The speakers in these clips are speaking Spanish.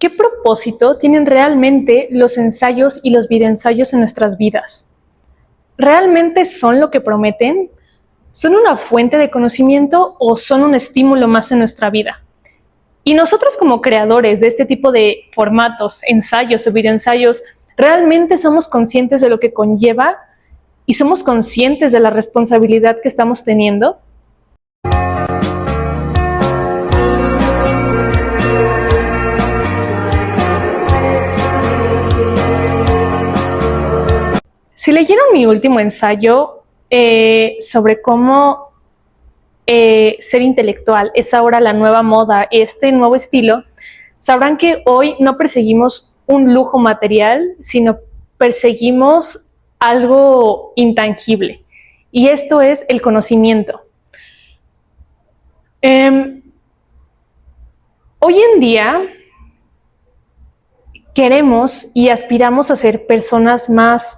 ¿Qué propósito tienen realmente los ensayos y los videoensayos en nuestras vidas? ¿Realmente son lo que prometen? ¿Son una fuente de conocimiento o son un estímulo más en nuestra vida? Y nosotros como creadores de este tipo de formatos, ensayos o videoensayos, ¿realmente somos conscientes de lo que conlleva y somos conscientes de la responsabilidad que estamos teniendo? Si leyeron mi último ensayo sobre cómo ser intelectual es ahora la nueva moda, este nuevo estilo, sabrán que hoy no perseguimos un lujo material, sino perseguimos algo intangible. Y esto es el conocimiento. Hoy en día queremos y aspiramos a ser personas más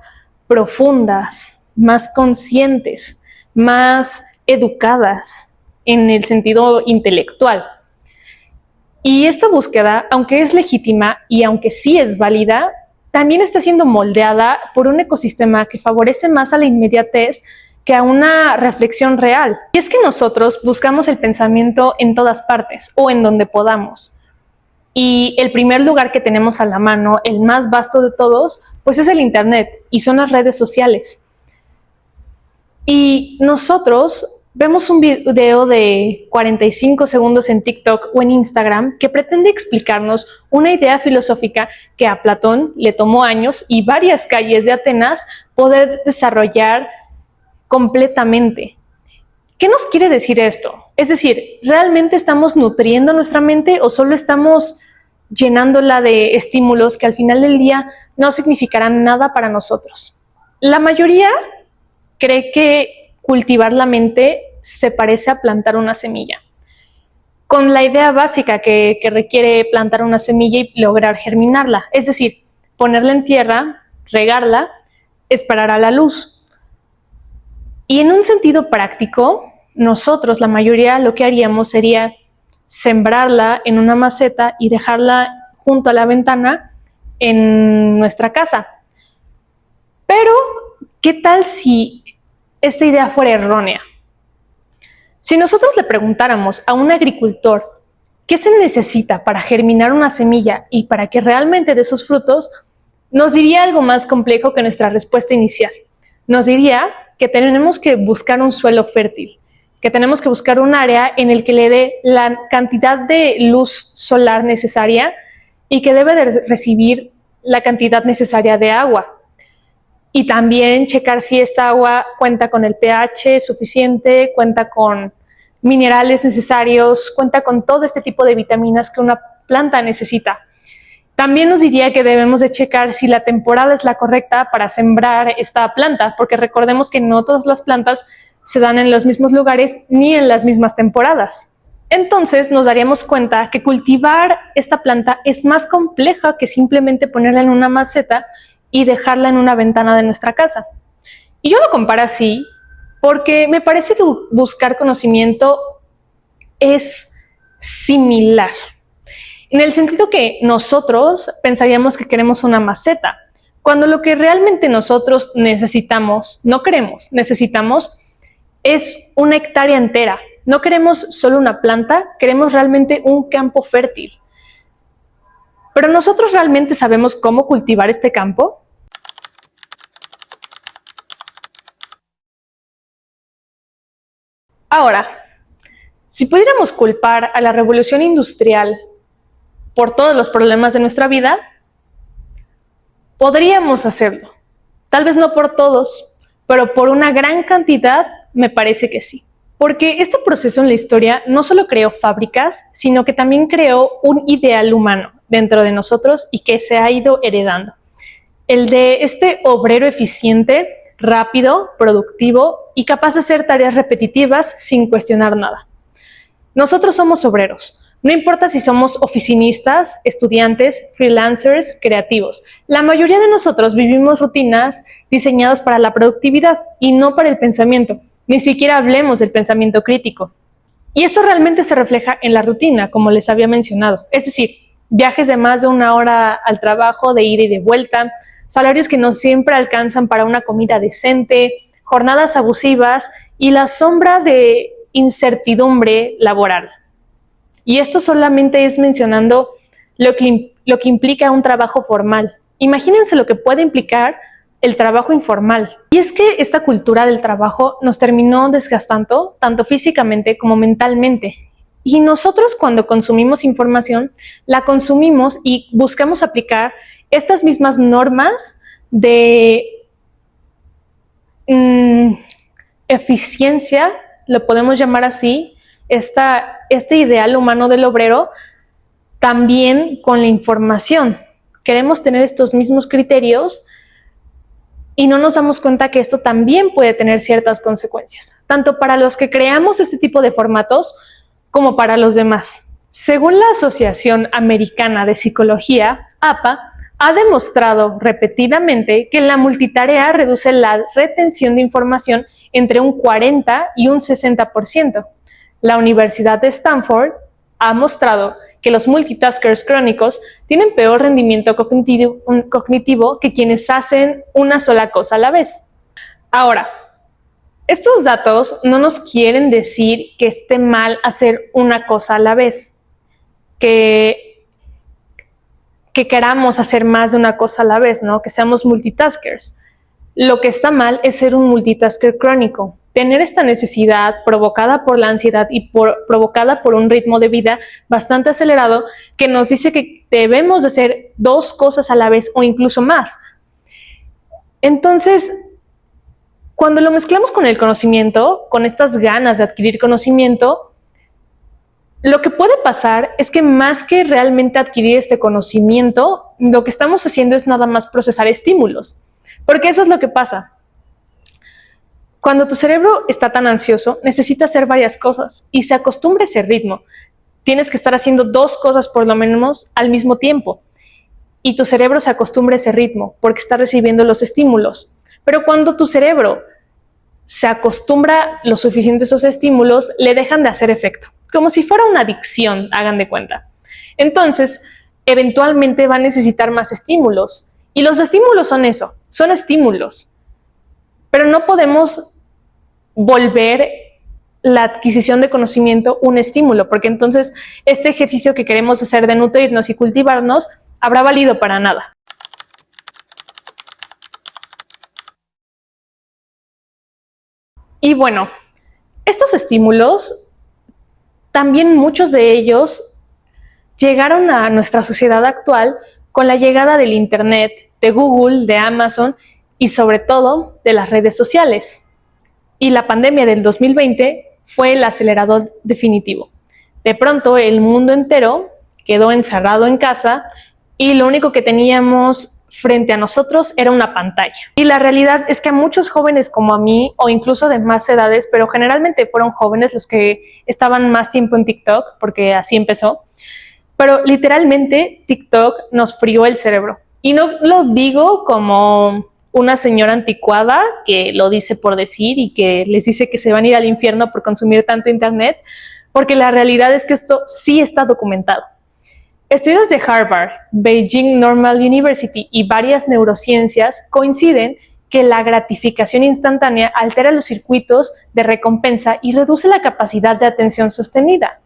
profundas, más conscientes, más educadas en el sentido intelectual. Y esta búsqueda, aunque es legítima y aunque sí es válida, también está siendo moldeada por un ecosistema que favorece más a la inmediatez que a una reflexión real. Y es que nosotros buscamos el pensamiento en todas partes o en donde podamos. Y el primer lugar que tenemos a la mano, el más vasto de todos, pues es el Internet y son las redes sociales. Y nosotros vemos un video de 45 segundos en TikTok o en Instagram que pretende explicarnos una idea filosófica que a Platón le tomó años y varias calles de Atenas poder desarrollar completamente. ¿Qué nos quiere decir esto? Es decir, ¿realmente estamos nutriendo nuestra mente o solo estamos llenándola de estímulos que al final del día no significarán nada para nosotros? La mayoría cree que cultivar la mente se parece a plantar una semilla, con la idea básica que requiere plantar una semilla y lograr germinarla, es decir, ponerla en tierra, regarla, esperar a la luz. Y en un sentido práctico, nosotros, la mayoría, lo que haríamos sería sembrarla en una maceta y dejarla junto a la ventana en nuestra casa. Pero, ¿qué tal si esta idea fuera errónea? Si nosotros le preguntáramos a un agricultor qué se necesita para germinar una semilla y para que realmente dé sus frutos, nos diría algo más complejo que nuestra respuesta inicial. Nos diría que tenemos que buscar un suelo fértil, que tenemos que buscar un área en el que le dé la cantidad de luz solar necesaria y que debe de recibir la cantidad necesaria de agua. Y también checar si esta agua cuenta con el pH suficiente, cuenta con minerales necesarios, cuenta con todo este tipo de vitaminas que una planta necesita. También nos diría que debemos de checar si la temporada es la correcta para sembrar esta planta, porque recordemos que no todas las plantas se dan en los mismos lugares ni en las mismas temporadas. Entonces nos daríamos cuenta que cultivar esta planta es más compleja que simplemente ponerla en una maceta y dejarla en una ventana de nuestra casa. Y yo lo comparo así porque me parece que buscar conocimiento es similar. En el sentido que nosotros pensaríamos que queremos una maceta, cuando lo que realmente nosotros necesitamos, no queremos, necesitamos es una hectárea entera. No queremos solo una planta, queremos realmente un campo fértil. Pero nosotros realmente sabemos cómo cultivar este campo. Ahora, si pudiéramos culpar a la revolución industrial por todos los problemas de nuestra vida, podríamos hacerlo. Tal vez no por todos, pero por una gran cantidad me parece que sí. Porque este proceso en la historia no solo creó fábricas, sino que también creó un ideal humano dentro de nosotros y que se ha ido heredando. El de este obrero eficiente, rápido, productivo y capaz de hacer tareas repetitivas sin cuestionar nada. Nosotros somos obreros. No importa si somos oficinistas, estudiantes, freelancers, creativos. La mayoría de nosotros vivimos rutinas diseñadas para la productividad y no para el pensamiento. Ni siquiera hablemos del pensamiento crítico. Y esto realmente se refleja en la rutina, como les había mencionado. Es decir, viajes de más de 1 hora al trabajo, de ida y de vuelta, salarios que no siempre alcanzan para una comida decente, jornadas abusivas y la sombra de incertidumbre laboral. Y esto solamente es mencionando lo que implica un trabajo formal. Imagínense lo que puede implicar el trabajo informal. Y es que esta cultura del trabajo nos terminó desgastando tanto físicamente como mentalmente. Y nosotros cuando consumimos información, la consumimos y buscamos aplicar estas mismas normas de eficiencia, lo podemos llamar así, este ideal humano del obrero, también con la información. Queremos tener estos mismos criterios y no nos damos cuenta que esto también puede tener ciertas consecuencias, tanto para los que creamos este tipo de formatos como para los demás. Según la Asociación Americana de Psicología, APA, ha demostrado repetidamente que la multitarea reduce la retención de información entre un 40 y un 60%. La Universidad de Stanford ha mostrado que los multitaskers crónicos tienen peor rendimiento cognitivo que quienes hacen una sola cosa a la vez. Ahora, estos datos no nos quieren decir que esté mal hacer una cosa a la vez, que queramos hacer más de una cosa a la vez, ¿no? Que seamos multitaskers. Lo que está mal es ser un multitasker crónico. Tener esta necesidad provocada por la ansiedad y provocada por un ritmo de vida bastante acelerado que nos dice que debemos de hacer 2 cosas a la vez o incluso más. Entonces, cuando lo mezclamos con el conocimiento, con estas ganas de adquirir conocimiento, lo que puede pasar es que más que realmente adquirir este conocimiento, lo que estamos haciendo es nada más procesar estímulos. Porque eso es lo que pasa. Cuando tu cerebro está tan ansioso, necesita hacer varias cosas y se acostumbra a ese ritmo. Tienes que estar haciendo 2 cosas por lo menos al mismo tiempo. Y tu cerebro se acostumbra a ese ritmo porque está recibiendo los estímulos. Pero cuando tu cerebro se acostumbra lo suficiente a esos estímulos, le dejan de hacer efecto. Como si fuera una adicción, hagan de cuenta. Entonces, eventualmente va a necesitar más estímulos. Y los estímulos son eso, son estímulos. Pero no podemos volver la adquisición de conocimiento un estímulo, porque entonces este ejercicio que queremos hacer de nutrirnos y cultivarnos habrá valido para nada. Y bueno, estos estímulos, también muchos de ellos llegaron a nuestra sociedad actual con la llegada del Internet, de Google, de Amazon y sobre todo de las redes sociales. Y la pandemia del 2020 fue el acelerador definitivo. De pronto el mundo entero quedó encerrado en casa y lo único que teníamos frente a nosotros era una pantalla. Y la realidad es que a muchos jóvenes como a mí, o incluso de más edades, pero generalmente fueron jóvenes los que estaban más tiempo en TikTok, porque así empezó, pero literalmente TikTok nos frió el cerebro. Y no lo digo como una señora anticuada que lo dice por decir y que les dice que se van a ir al infierno por consumir tanto internet, porque la realidad es que esto sí está documentado. Estudios de Harvard, Beijing Normal University y varias neurociencias coinciden que la gratificación instantánea altera los circuitos de recompensa y reduce la capacidad de atención sostenida.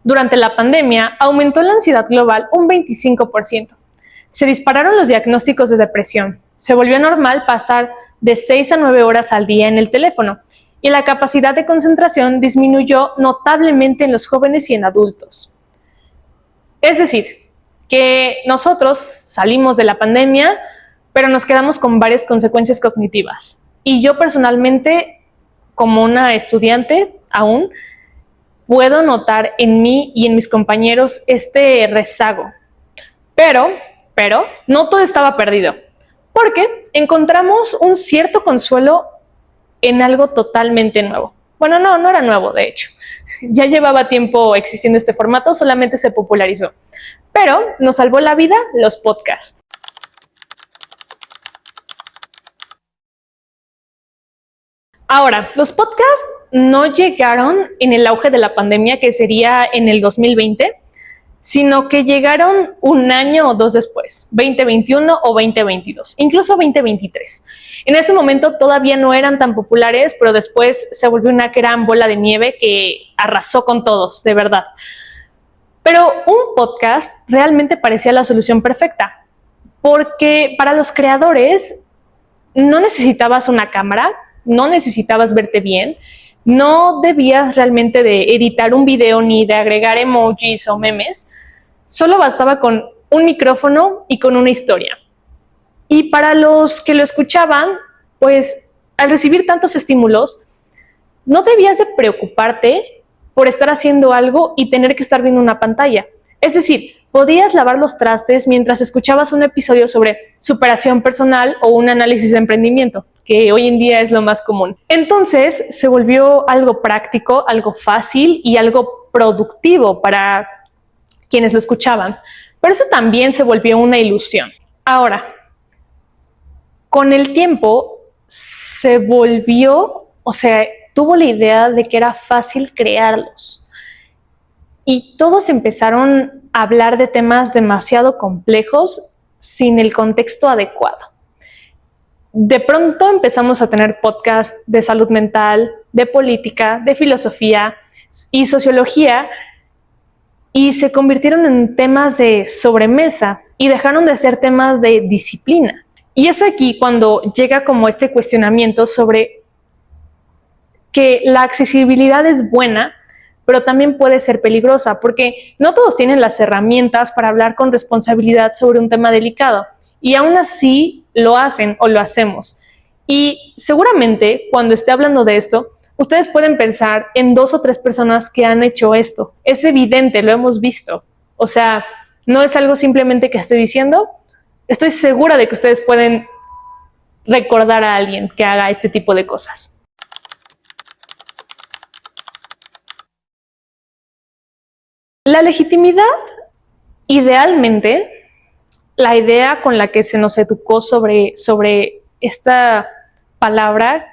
Durante la pandemia, aumentó la ansiedad global un 25%. Se dispararon los diagnósticos de depresión. Se volvió normal pasar de 6 a 9 horas al día en el teléfono y la capacidad de concentración disminuyó notablemente en los jóvenes y en adultos. Es decir, que nosotros salimos de la pandemia, pero nos quedamos con varias consecuencias cognitivas. Y yo personalmente, como una estudiante aún, puedo notar en mí y en mis compañeros este rezago. Pero no todo estaba perdido, porque encontramos un cierto consuelo en algo totalmente nuevo. Bueno, no era nuevo, de hecho. Ya llevaba tiempo existiendo este formato, solamente se popularizó. Pero nos salvó la vida los podcasts. Ahora, los podcasts no llegaron en el auge de la pandemia, que sería en el 2020, sino que llegaron un año o dos después, 2021 o 2022, incluso 2023. En ese momento todavía no eran tan populares, pero después se volvió una gran bola de nieve que arrasó con todos, de verdad. Pero un podcast realmente parecía la solución perfecta, porque para los creadores no necesitabas una cámara, no necesitabas verte bien, no debías realmente de editar un video ni de agregar emojis o memes, solo bastaba con un micrófono y con una historia. Y para los que lo escuchaban, pues al recibir tantos estímulos, no debías de preocuparte por estar haciendo algo y tener que estar viendo una pantalla. Es decir, podías lavar los trastes mientras escuchabas un episodio sobre superación personal o un análisis de emprendimiento, que hoy en día es lo más común. Entonces se volvió algo práctico, algo fácil y algo productivo para quienes lo escuchaban. Pero eso también se volvió una ilusión. Ahora, con el tiempo se volvió, tuvo la idea de que era fácil crearlos. Y todos empezaron a hablar de temas demasiado complejos sin el contexto adecuado. De pronto empezamos a tener podcasts de salud mental, de política, de filosofía y sociología, y se convirtieron en temas de sobremesa y dejaron de ser temas de disciplina. Y es aquí cuando llega como este cuestionamiento sobre que la accesibilidad es buena, pero también puede ser peligrosa, porque no todos tienen las herramientas para hablar con responsabilidad sobre un tema delicado, y aún así lo hacen o lo hacemos. Y seguramente cuando esté hablando de esto, ustedes pueden pensar en 2 o 3 personas que han hecho esto. Es evidente, lo hemos visto. O sea, no es algo simplemente que esté diciendo. Estoy segura de que ustedes pueden recordar a alguien que haga este tipo de cosas. La legitimidad, idealmente, la idea con la que se nos educó sobre esta palabra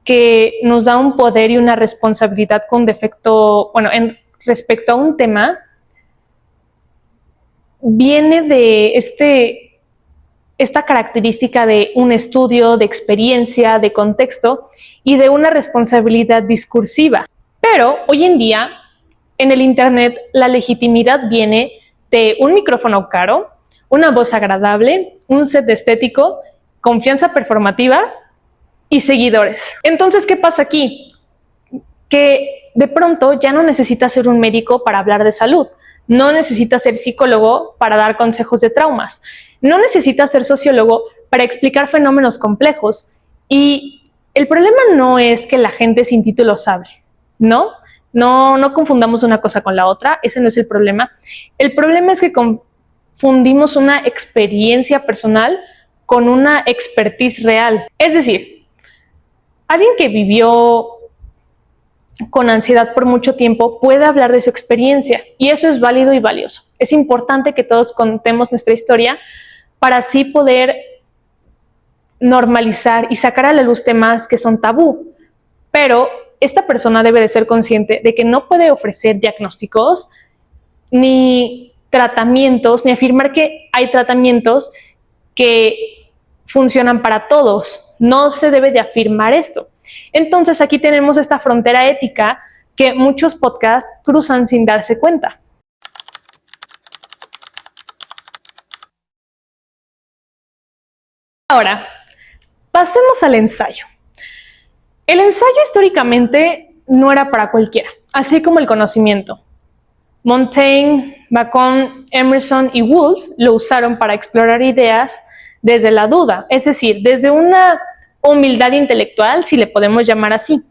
que nos da un poder y una responsabilidad con defecto, respecto a un tema, viene de esta característica de un estudio, de experiencia, de contexto y de una responsabilidad discursiva. Pero hoy en día, en el Internet, la legitimidad viene de un micrófono caro, una voz agradable, un set estético, confianza performativa y seguidores. Entonces, ¿qué pasa aquí? Que de pronto ya no necesitas ser un médico para hablar de salud, no necesitas ser psicólogo para dar consejos de traumas, no necesitas ser sociólogo para explicar fenómenos complejos. Y el problema no es que la gente sin títulos hable, ¿no? No confundamos una cosa con la otra, ese no es el problema. El problema es que confundimos una experiencia personal con una expertise real. Es decir, alguien que vivió con ansiedad por mucho tiempo puede hablar de su experiencia y eso es válido y valioso. Es importante que todos contemos nuestra historia para así poder normalizar y sacar a la luz temas que son tabú. Pero esta persona debe de ser consciente de que no puede ofrecer diagnósticos ni tratamientos, ni afirmar que hay tratamientos que funcionan para todos. No se debe de afirmar esto. Entonces aquí tenemos esta frontera ética que muchos podcasts cruzan sin darse cuenta. Ahora, pasemos al ensayo. El ensayo históricamente no era para cualquiera, así como el conocimiento. Montaigne, Bacon, Emerson y Woolf lo usaron para explorar ideas desde la duda, es decir, desde una humildad intelectual, si le podemos llamar así.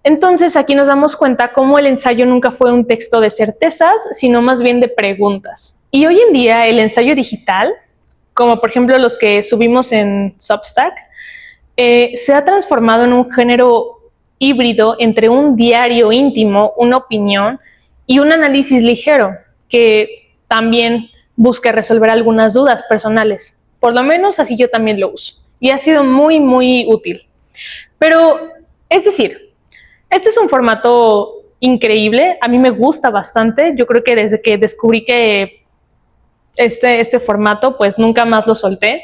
Entonces aquí nos damos cuenta cómo el ensayo nunca fue un texto de certezas, sino más bien de preguntas. Y hoy en día el ensayo digital, como por ejemplo los que subimos en Substack, se ha transformado en un género híbrido entre un diario íntimo, una opinión y un análisis ligero que también busca resolver algunas dudas personales. Por lo menos así yo también lo uso y ha sido muy útil. Pero, es decir, este es un formato increíble. A mí me gusta bastante. Yo creo que desde que descubrí que este formato, pues nunca más lo solté.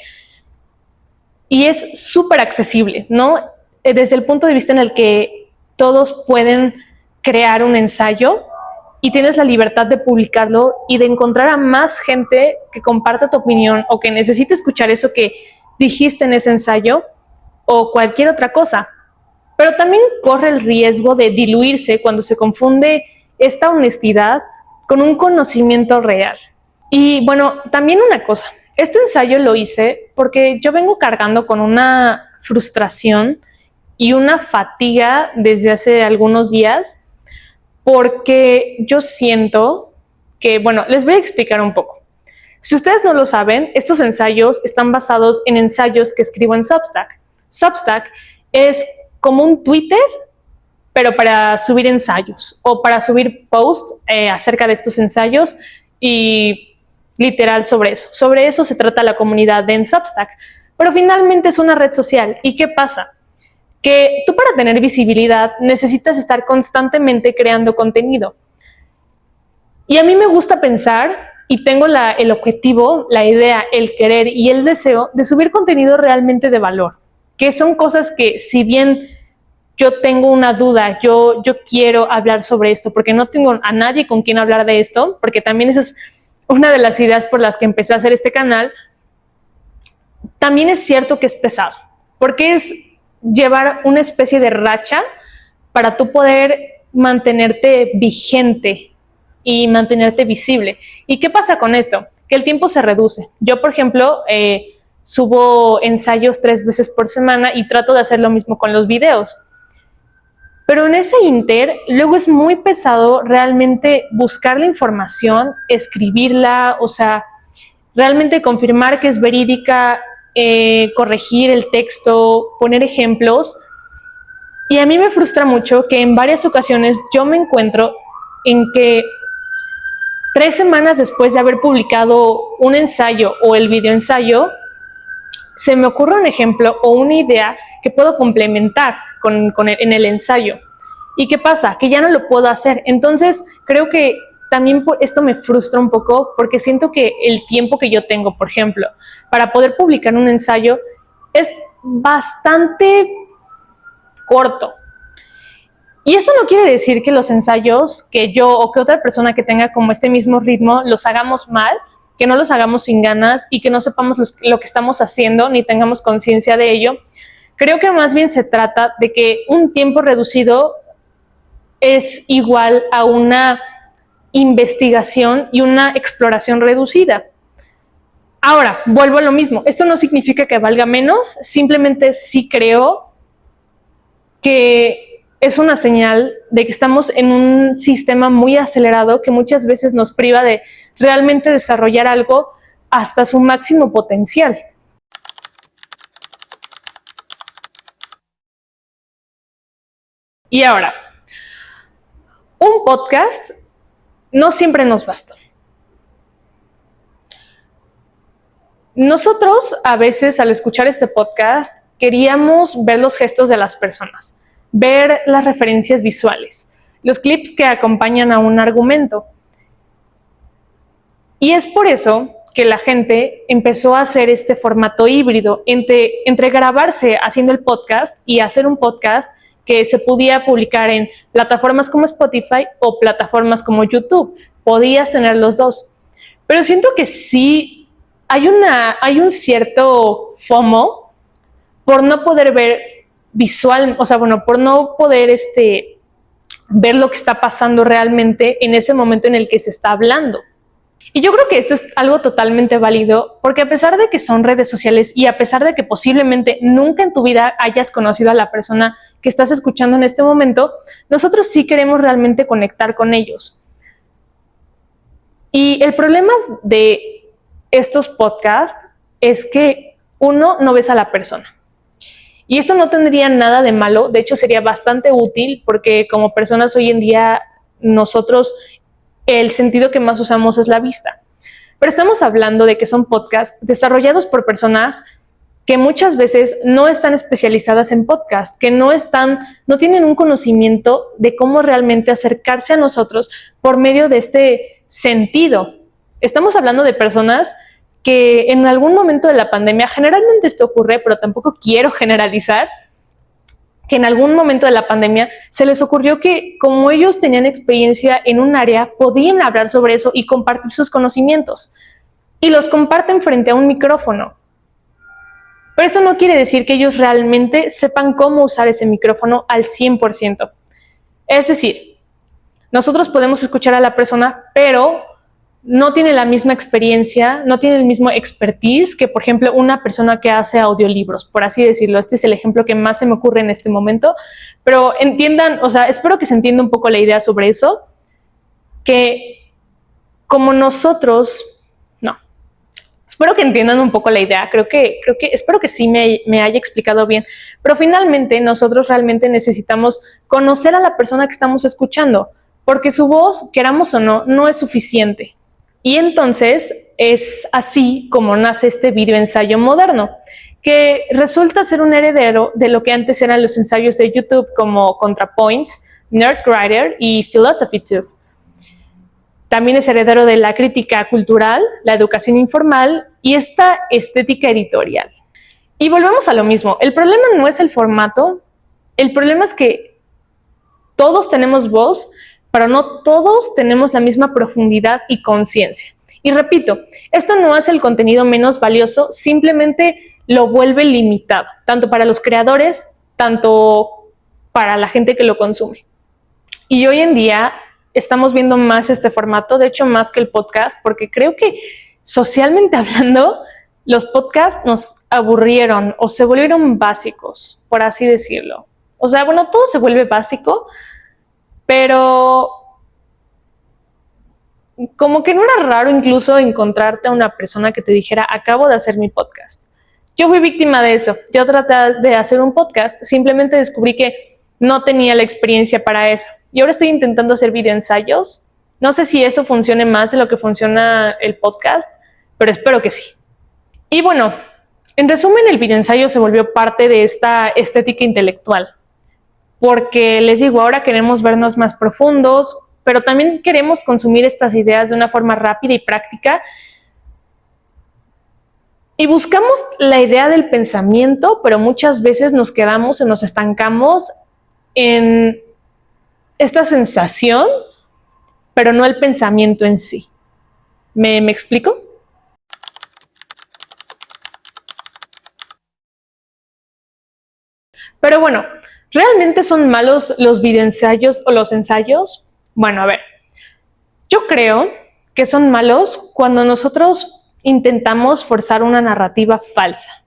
Y es súper accesible, ¿no? Desde el punto de vista en el que todos pueden crear un ensayo y tienes la libertad de publicarlo y de encontrar a más gente que comparta tu opinión o que necesite escuchar eso que dijiste en ese ensayo o cualquier otra cosa. Pero también corre el riesgo de diluirse cuando se confunde esta honestidad con un conocimiento real. Y bueno, también una cosa, este ensayo lo hice porque yo vengo cargando con una frustración y una fatiga desde hace algunos días, porque yo siento que, bueno, les voy a explicar un poco. Si ustedes no lo saben, estos ensayos están basados en ensayos que escribo en Substack. Substack es como un Twitter, pero para subir ensayos o para subir posts acerca de estos ensayos y literal sobre eso. Sobre eso se trata la comunidad de en Substack. Pero finalmente es una red social. ¿Y qué pasa? Que tú para tener visibilidad necesitas estar constantemente creando contenido. Y a mí me gusta pensar y tengo el objetivo, la idea, el querer y el deseo de subir contenido realmente de valor, que son cosas que si bien yo tengo una duda, yo quiero hablar sobre esto porque no tengo a nadie con quien hablar de esto, porque también esa es una de las ideas por las que empecé a hacer este canal. También es cierto que es pesado, porque es llevar una especie de racha para tú poder mantenerte vigente y mantenerte visible. ¿Y qué pasa con esto? Que el tiempo se reduce. Yo, por ejemplo, subo ensayos 3 veces por semana y trato de hacer lo mismo con los videos. Pero en ese inter, luego es muy pesado realmente buscar la información, escribirla, o sea, realmente confirmar que es verídica, corregir el texto, poner ejemplos. Y a mí me frustra mucho que en varias ocasiones yo me encuentro en que 3 semanas después de haber publicado un ensayo o el videoensayo, se me ocurre un ejemplo o una idea que puedo complementar en el ensayo. ¿Y qué pasa? Que ya no lo puedo hacer. Entonces, creo que también esto me frustra un poco porque siento que el tiempo que yo tengo, por ejemplo, para poder publicar un ensayo es bastante corto. Y esto no quiere decir que los ensayos que yo o que otra persona que tenga como este mismo ritmo los hagamos mal, que no los hagamos sin ganas y que no sepamos lo que estamos haciendo ni tengamos conciencia de ello. Creo que más bien se trata de que un tiempo reducido es igual a una investigación y una exploración reducida. Ahora, vuelvo a lo mismo. Esto no significa que valga menos, simplemente sí creo que es una señal de que estamos en un sistema muy acelerado que muchas veces nos priva de realmente desarrollar algo hasta su máximo potencial. Y ahora, un podcast no siempre nos basta. Nosotros a veces al escuchar este podcast queríamos ver los gestos de las personas, ver las referencias visuales, los clips que acompañan a un argumento. Y es por eso que la gente empezó a hacer este formato híbrido entre grabarse haciendo el podcast y hacer un podcast que se podía publicar en plataformas como Spotify o plataformas como YouTube. Podías tener los dos. Pero siento que sí hay un cierto FOMO por no poder ver visual, o sea, bueno, por no poder ver lo que está pasando realmente en ese momento en el que se está hablando. Y yo creo que esto es algo totalmente válido, porque a pesar de que son redes sociales y a pesar de que posiblemente nunca en tu vida hayas conocido a la persona que estás escuchando en este momento, nosotros sí queremos realmente conectar con ellos. Y el problema de estos podcasts es que uno, no ves a la persona. Y esto no tendría nada de malo, de hecho sería bastante útil porque como personas hoy en día nosotros el sentido que más usamos es la vista. Pero estamos hablando de que son podcasts desarrollados por personas que muchas veces no están especializadas en podcast, que no tienen un conocimiento de cómo realmente acercarse a nosotros por medio de este sentido. Estamos hablando de personas que en algún momento de la pandemia, generalmente esto ocurre, pero tampoco quiero generalizar, que en algún momento de la pandemia se les ocurrió que como ellos tenían experiencia en un área, podían hablar sobre eso y compartir sus conocimientos. Y los comparten frente a un micrófono. Pero esto no quiere decir que ellos realmente sepan cómo usar ese micrófono al 100%. Es decir, nosotros podemos escuchar a la persona, pero no tiene la misma experiencia, no tiene el mismo expertise que, por ejemplo, una persona que hace audiolibros, por así decirlo. Este es el ejemplo que más se me ocurre en este momento. Pero entiendan, o sea, espero que se entienda un poco la idea sobre eso, que como nosotros... Espero que entiendan un poco la idea, espero que sí me haya explicado bien, pero finalmente nosotros realmente necesitamos conocer a la persona que estamos escuchando, porque su voz, queramos o no, no es suficiente. Y entonces es así como nace este videoensayo moderno, que resulta ser un heredero de lo que antes eran los ensayos de YouTube como ContraPoints, Nerdwriter y PhilosophyTube. También es heredero de la crítica cultural, la educación informal y esta estética editorial. Y volvemos a lo mismo, el problema no es el formato, el problema es que todos tenemos voz, pero no todos tenemos la misma profundidad y conciencia. Y repito, esto no hace el contenido menos valioso, simplemente lo vuelve limitado, tanto para los creadores, tanto para la gente que lo consume. Y hoy en día estamos viendo más este formato, de hecho más que el podcast, porque creo que socialmente hablando, los podcasts nos aburrieron o se volvieron básicos, por así decirlo. O sea, bueno, todo se vuelve básico, pero como que no era raro incluso encontrarte a una persona que te dijera, acabo de hacer mi podcast. Yo fui víctima de eso. Yo traté de hacer un podcast, simplemente descubrí que no tenía la experiencia para eso. Y ahora estoy intentando hacer videoensayos. No sé si eso funcione más de lo que funciona el podcast, pero espero que sí. Y bueno, en resumen, el videoensayo se volvió parte de esta estética intelectual. Porque les digo, ahora queremos vernos más profundos, pero también queremos consumir estas ideas de una forma rápida y práctica. Y buscamos la idea del pensamiento, pero muchas veces nos quedamos o nos estancamos en esta sensación, pero no el pensamiento en sí. ¿Me explico? Pero bueno, ¿realmente son malos los videoensayos o los ensayos? Bueno, a ver, yo creo que son malos cuando nosotros intentamos forzar una narrativa falsa,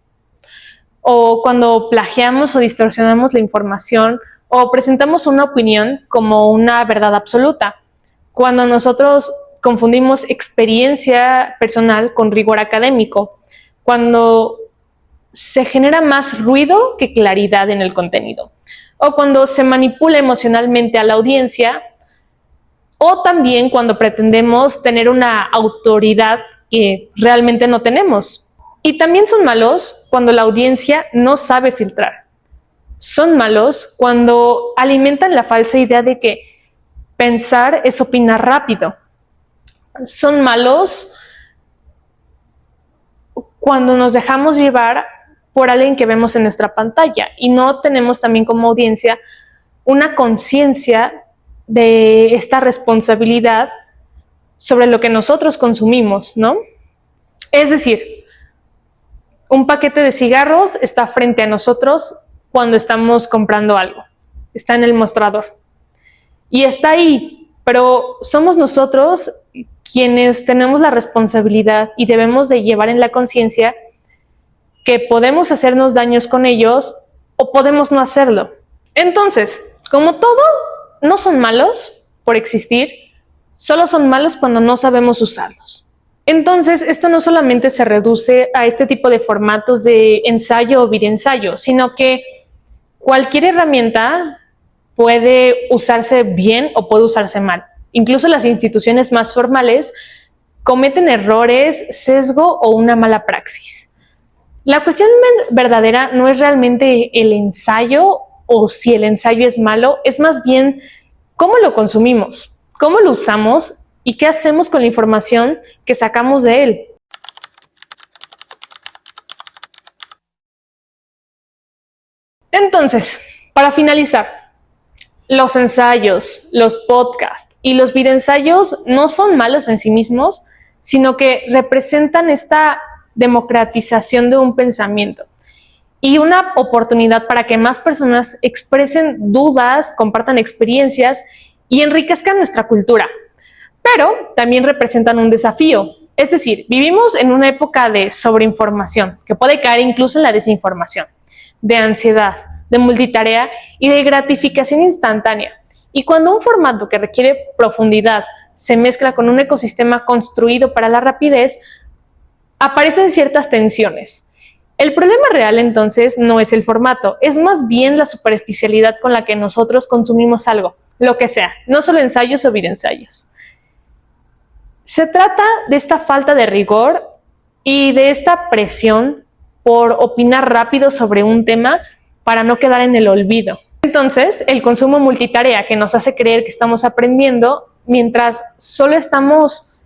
o cuando plagiamos o distorsionamos la información, o presentamos una opinión como una verdad absoluta, cuando nosotros confundimos experiencia personal con rigor académico, cuando se genera más ruido que claridad en el contenido, o cuando se manipula emocionalmente a la audiencia, o también cuando pretendemos tener una autoridad que realmente no tenemos. Y también son malos cuando la audiencia no sabe filtrar. Son malos cuando alimentan la falsa idea de que pensar es opinar rápido. Son malos cuando nos dejamos llevar por alguien que vemos en nuestra pantalla y no tenemos también como audiencia una conciencia de esta responsabilidad sobre lo que nosotros consumimos, ¿no? Es decir, un paquete de cigarros está frente a nosotros cuando estamos comprando algo. Está en el mostrador. Y está ahí, pero somos nosotros quienes tenemos la responsabilidad y debemos de llevar en la conciencia que podemos hacernos daños con ellos o podemos no hacerlo. Entonces, como todo, no son malos por existir, solo son malos cuando no sabemos usarlos. Entonces, esto no solamente se reduce a este tipo de formatos de ensayo o videoensayo, sino que cualquier herramienta puede usarse bien o puede usarse mal. Incluso las instituciones más formales cometen errores, sesgo o una mala praxis. La cuestión verdadera no es realmente el ensayo o si el ensayo es malo, es más bien cómo lo consumimos, cómo lo usamos y qué hacemos con la información que sacamos de él. Entonces, para finalizar, los ensayos, los podcasts y los videoensayos no son malos en sí mismos, sino que representan esta democratización de un pensamiento y una oportunidad para que más personas expresen dudas, compartan experiencias y enriquezcan nuestra cultura. Pero también representan un desafío. Es decir, vivimos en una época de sobreinformación, que puede caer incluso en la desinformación, de ansiedad, de multitarea y de gratificación instantánea. Y cuando un formato que requiere profundidad se mezcla con un ecosistema construido para la rapidez, aparecen ciertas tensiones. El problema real entonces no es el formato, es más bien la superficialidad con la que nosotros consumimos algo, lo que sea, no solo ensayos o videoensayos. Se trata de esta falta de rigor y de esta presión por opinar rápido sobre un tema para no quedar en el olvido. Entonces, el consumo multitarea que nos hace creer que estamos aprendiendo mientras solo estamos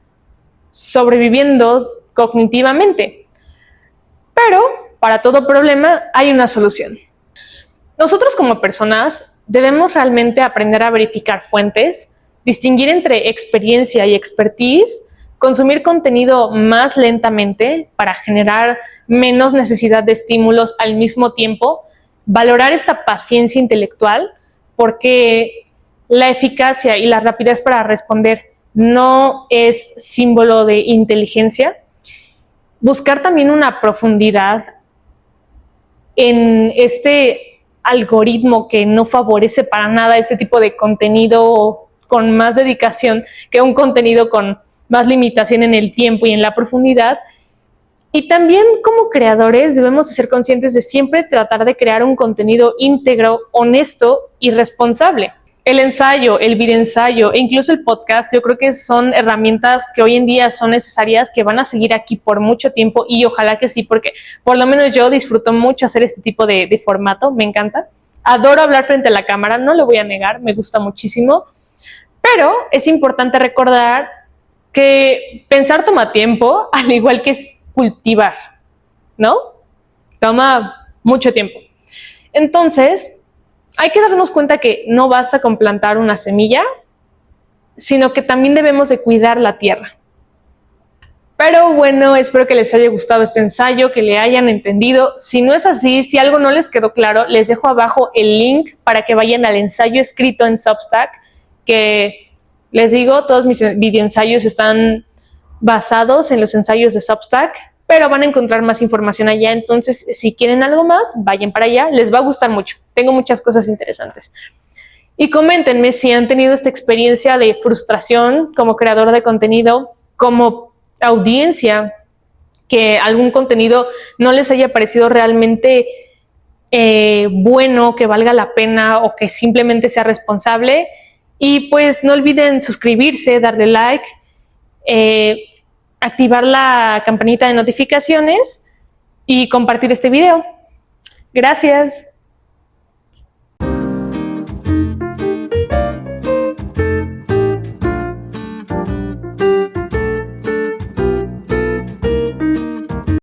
sobreviviendo cognitivamente. Pero para todo problema hay una solución. Nosotros como personas debemos realmente aprender a verificar fuentes, distinguir entre experiencia y expertise, consumir contenido más lentamente para generar menos necesidad de estímulos al mismo tiempo, valorar esta paciencia intelectual, porque la eficacia y la rapidez para responder no es símbolo de inteligencia. Buscar también una profundidad en este algoritmo que no favorece para nada este tipo de contenido con más dedicación que un contenido con más limitación en el tiempo y en la profundidad. Y también como creadores debemos ser conscientes de siempre tratar de crear un contenido íntegro, honesto y responsable. El ensayo, el videoensayo e incluso el podcast, yo creo que son herramientas que hoy en día son necesarias, que van a seguir aquí por mucho tiempo y ojalá que sí, porque por lo menos yo disfruto mucho hacer este tipo de formato, me encanta. Adoro hablar frente a la cámara, no lo voy a negar, me gusta muchísimo, pero es importante recordar que pensar toma tiempo, al igual que cultivar, ¿no? Toma mucho tiempo. Entonces, hay que darnos cuenta que no basta con plantar una semilla, sino que también debemos de cuidar la tierra. Pero bueno, espero que les haya gustado este ensayo, que le hayan entendido. Si no es así, si algo no les quedó claro, les dejo abajo el link para que vayan al ensayo escrito en Substack, que les digo, todos mis videoensayos están basados en los ensayos de Substack, pero van a encontrar más información allá. Entonces, si quieren algo más, vayan para allá, les va a gustar mucho. Tengo muchas cosas interesantes. Y coméntenme si han tenido esta experiencia de frustración como creador de contenido, como audiencia, que algún contenido no les haya parecido realmente bueno, que valga la pena o que simplemente sea responsable. Y pues no olviden suscribirse, darle like, activar la campanita de notificaciones y compartir este video. Gracias.